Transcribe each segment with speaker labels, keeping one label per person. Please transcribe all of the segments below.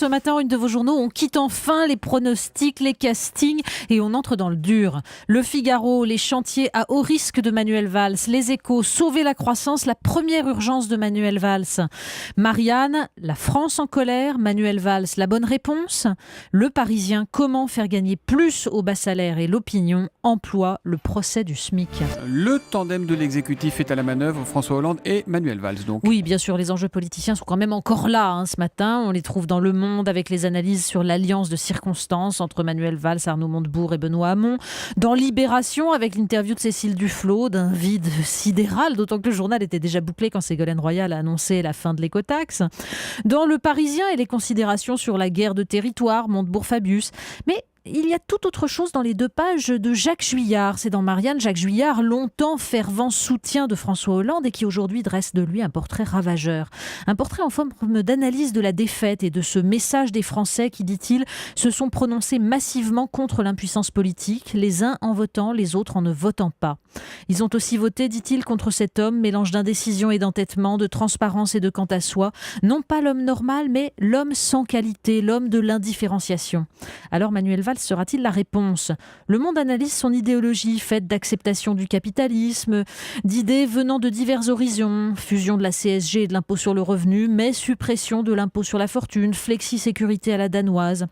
Speaker 1: Ce matin, une de vos journaux, on quitte enfin les pronostics, les castings et on entre dans le dur. Le Figaro, les chantiers à haut risque de Manuel Valls. Les Échos, sauver la croissance, la première urgence de Manuel Valls. Marianne, la France en colère, Manuel Valls, la bonne réponse. Le Parisien, comment faire gagner plus aux bas salaires et l'opinion, emploi, le procès du SMIC.
Speaker 2: Le tandem de l'exécutif est à la manœuvre, François Hollande et Manuel Valls donc.
Speaker 1: Oui, bien sûr, les enjeux politiciens sont quand même encore là ce matin. On les trouve dans Le Monde avec les analyses sur l'alliance de circonstances entre Manuel Valls, Arnaud Montebourg et Benoît Hamon. Dans Libération avec l'interview de Cécile Duflot d'un vide sidéral, d'autant que le journal était déjà bouclé quand Ségolène Royal a annoncé la fin de l'écotaxe. Dans Le Parisien et les considérations sur la guerre de territoire, Montebourg-Fabius. Mais il y a tout autre chose dans les 2 pages de Jacques Juillard. C'est dans Marianne, Jacques Juillard, longtemps fervent soutien de François Hollande et qui aujourd'hui dresse de lui un portrait ravageur. Un portrait en forme d'analyse de la défaite et de ce message des Français qui, dit-il, se sont prononcés massivement contre l'impuissance politique, les uns en votant, les autres en ne votant pas. Ils ont aussi voté, dit-il, contre cet homme, mélange d'indécision et d'entêtement, de transparence et de quant à soi. Non pas l'homme normal, mais l'homme sans qualité, l'homme de l'indifférenciation. Alors Manuel Valls sera-t-il la réponse ? Le Monde analyse son idéologie faite d'acceptation du capitalisme, d'idées venant de divers horizons, fusion de la CSG et de l'impôt sur le revenu, mais suppression de l'impôt sur la fortune, flexi-sécurité à la danoise.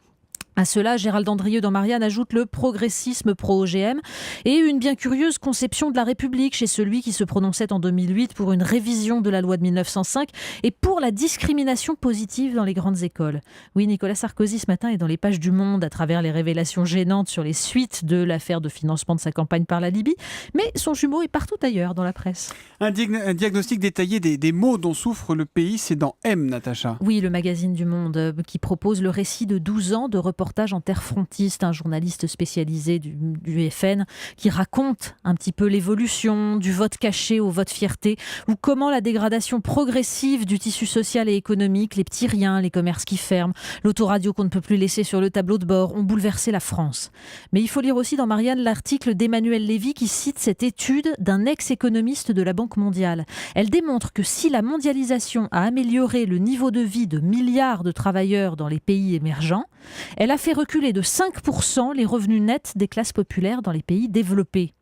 Speaker 1: À cela, Gérald Andrieux dans Marianne ajoute le progressisme pro-OGM et une bien curieuse conception de la République chez celui qui se prononçait en 2008 pour une révision de la loi de 1905 et pour la discrimination positive dans les grandes écoles. Oui, Nicolas Sarkozy ce matin est dans les pages du Monde à travers les révélations gênantes sur les suites de l'affaire de financement de sa campagne par la Libye, mais son jumeau est partout ailleurs dans la presse.
Speaker 2: Un diagnostic détaillé des maux dont souffre le pays, c'est dans M, Natacha.
Speaker 1: Oui, le magazine du Monde qui propose le récit de 12 ans de reportage en terre frontiste, un journaliste spécialisé du FN qui raconte un petit peu l'évolution du vote caché au vote fierté ou comment la dégradation progressive du tissu social et économique, les petits riens, les commerces qui ferment, l'autoradio qu'on ne peut plus laisser sur le tableau de bord ont bouleversé la France. Mais il faut lire aussi dans Marianne l'article d'Emmanuel Lévy qui cite cette étude d'un ex-économiste de la Banque mondiale. Elle démontre que si la mondialisation a amélioré le niveau de vie de milliards de travailleurs dans les pays émergents, elle a fait reculer de 5% les revenus nets des classes populaires dans les pays développés.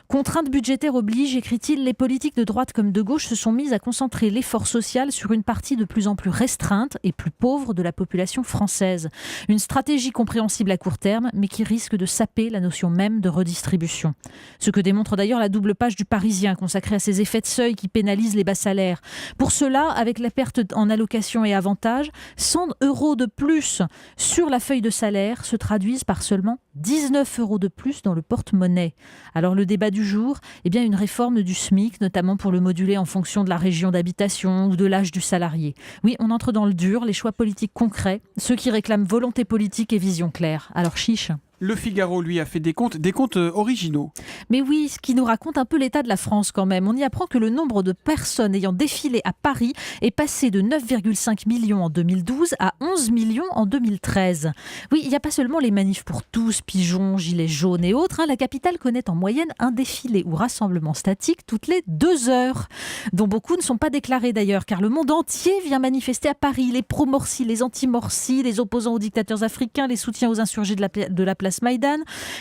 Speaker 1: Contrainte budgétaire oblige, écrit-il, les politiques de droite comme de gauche se sont mises à concentrer l'effort social sur une partie de plus en plus restreinte et plus pauvre de la population française. Une stratégie compréhensible à court terme, mais qui risque de saper la notion même de redistribution. Ce que démontre d'ailleurs la double page du Parisien consacrée à ces effets de seuil qui pénalisent les bas salaires. Pour cela, avec la perte en allocations et avantages, 100 € de plus sur la feuille de salaire se traduisent par seulement 19 € de plus dans le porte-monnaie. Alors le débat du jour, une réforme du SMIC, notamment pour le moduler en fonction de la région d'habitation ou de l'âge du salarié. Oui, on entre dans le dur, les choix politiques concrets, ceux qui réclament volonté politique et vision claire. Alors chiche.
Speaker 2: Le Figaro, lui, a fait des comptes originaux.
Speaker 1: Mais oui, ce qui nous raconte un peu l'état de la France quand même. On y apprend que le nombre de personnes ayant défilé à Paris est passé de 9,5 millions en 2012 à 11 millions en 2013. Oui, il n'y a pas seulement les manifs pour tous, pigeons, gilets jaunes et autres. La capitale connaît en moyenne un défilé ou rassemblement statique toutes les 2 heures, dont beaucoup ne sont pas déclarés d'ailleurs, car le monde entier vient manifester à Paris. Les pro-Morsi, les anti-Morsi, les opposants aux dictateurs africains, les soutiens aux insurgés de la place Maïdan.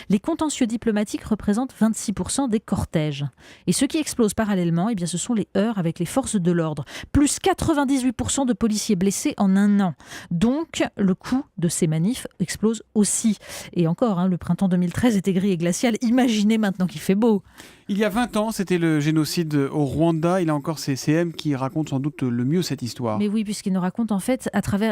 Speaker 1: Les contentieux diplomatiques représentent 26% des cortèges. Et ce qui explose parallèlement, ce sont les heurts avec les forces de l'ordre. Plus 98% de policiers blessés en un an. Donc, le coût de ces manifs explose aussi. Et encore, le printemps 2013 était gris et glacial. Imaginez maintenant qu'il fait beau.
Speaker 2: Il y a 20 ans, c'était le génocide au Rwanda. Il a encore ces CM qui racontent sans doute le mieux cette histoire.
Speaker 1: Mais oui, puisqu'il nous raconte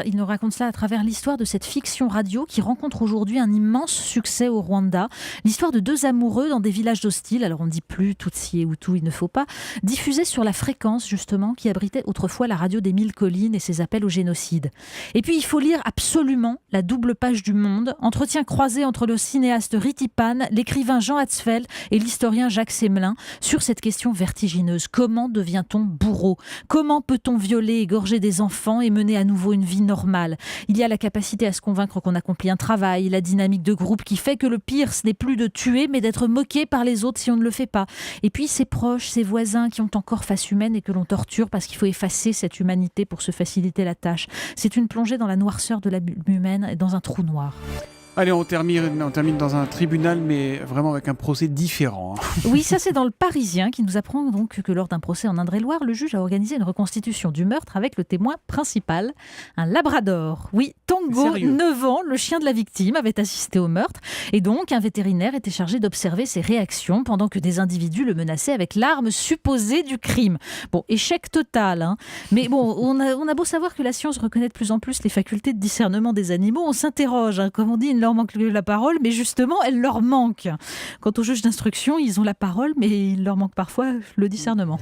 Speaker 1: il nous raconte cela à travers l'histoire de cette fiction radio qui rencontre aujourd'hui un immense succès au Rwanda. L'histoire de 2 amoureux dans des villages hostiles, alors on ne dit plus Tutsi et Hutu, il ne faut pas, diffusée sur la fréquence justement qui abritait autrefois la radio des 1000 collines et ses appels au génocide. Et puis il faut lire absolument la double page du Monde, entretien croisé entre le cinéaste Ritipan, l'écrivain Jean Hatzfeld et l'historien Jacques Sémon. Hamelin sur cette question vertigineuse. Comment devient-on bourreau ? Comment peut-on violer, égorger des enfants et mener à nouveau une vie normale ? Il y a la capacité à se convaincre qu'on accomplit un travail, la dynamique de groupe qui fait que le pire, ce n'est plus de tuer, mais d'être moqué par les autres si on ne le fait pas. Et puis ses proches, ses voisins qui ont encore face humaine et que l'on torture parce qu'il faut effacer cette humanité pour se faciliter la tâche. C'est une plongée dans la noirceur de l'âme humaine et dans un trou noir.
Speaker 2: Allez, on termine dans un tribunal, mais vraiment avec un procès différent.
Speaker 1: Oui, ça c'est dans le Parisien qui nous apprend donc que lors d'un procès en Indre-et-Loire, le juge a organisé une reconstitution du meurtre avec le témoin principal, un labrador. Oui, Tango,
Speaker 2: Sérieux ?
Speaker 1: 9 ans, le chien de la victime, avait assisté au meurtre et donc un vétérinaire était chargé d'observer ses réactions pendant que des individus le menaçaient avec l'arme supposée du crime. Bon, échec total, hein. Mais bon, on a beau savoir que la science reconnaît de plus en plus les facultés de discernement des animaux, on s'interroge, hein. Comme on dit, il leur manque la parole, mais justement, elle leur manque. Quant aux juges d'instruction, ils ont la parole, mais il leur manque parfois le discernement.